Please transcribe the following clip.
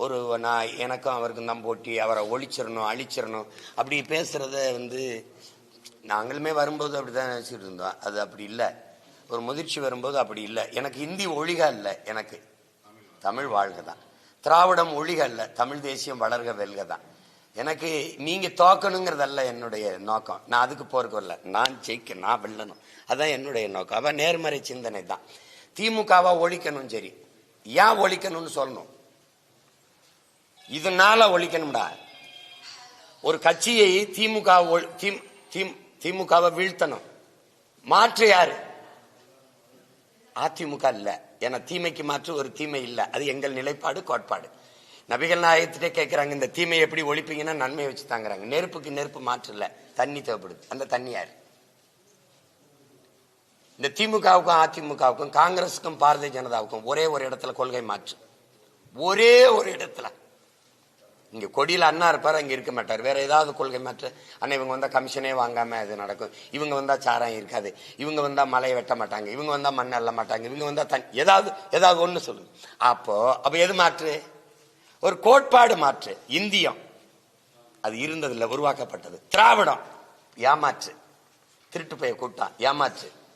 ஒரு நான் எனக்கும் அவருக்கும் தான் போட்டி, அவரை ஒழிச்சிடணும் அழிச்சிடணும் அப்படி பேசுறத நாங்களுமே வரும்போது அப்படிதான் நினைச்சிட்டு இருந்தோம். அது அப்படி இல்லை. ஒரு முதிர்ச்சி வரும்போது அப்படி இல்லை. எனக்கு இந்தி ஒழிக இல்லை, எனக்கு தமிழ் வாழ்க தான். திராவிடம் ஒழிக இல்லை, தமிழ் தேசியம் வளர்க வெல்க தான். எனக்கு நீங்க தோக்கணுங்கிறதல்ல என்னுடைய நோக்கம். நான் அதுக்கு போறதுக்கு வரல. நான் ஜெயிக்க, நான் வெல்லணும், அதான் என்னுடைய நோக்கம். அவ நேர்மறை சிந்தனை தான். திமுகவா ஒழிக்கணும், சரி, ஏன் ஒழிக்கணும்னு சொல்லணும். இதனால ஒழிக்கணும்டா. ஒரு கட்சியை திமுகவை வீழ்த்தணும். மாற்று யாரு? அதிமுக இல்ல. ஏன்னா தீமைக்கு மாற்று ஒரு தீமை இல்ல. அது எங்கள் நிலைப்பாடு, கோட்பாடு. நபிகள் நாயகத்திட்டே கேட்கிறாங்க, இந்த தீமையை எப்படி ஒழிப்பீங்கன்னா நன்மையை வச்சு தாங்கிறாங்க. நெருப்புக்கு நெருப்பு மாற்று இல்ல, தண்ணி தேவைப்படுது. அந்த தண்ணி யாரு? இந்த திமுகவுக்கும் அதிமுகவுக்கும் காங்கிரஸுக்கும் பாரதிய ஜனதாவுக்கும் ஒரே ஒரு இடத்துல கொள்கை மாற்று. ஒரே ஒரு இடத்துல. இங்க கொடியில அண்ணா இருப்பாரு, அங்க இருக்க மாட்டார். வேற ஏதாவது கொள்கை மாற்று. அண்ணா இவங்க வந்தா கமிஷனே வாங்காம அது நடக்கும், இவங்க வந்தா சாராயம் இருக்காது, இவங்க வந்தா மலையை வெட்ட மாட்டாங்க, இவங்க வந்தா மண் அள்ள மாட்டாங்க, இவங்க வந்தா ஏதாவது ஒண்ணு சொல்லுங்க. அப்ப எது மாற்று? ஒரு கோட்பாடு மாற்று. இந்தியம் அது இருந்ததில்லை, உருவாக்கப்பட்டது. திராவிடம் ஏமாற்று, திருட்டு போய் கூட்டம் ஏமாற்று.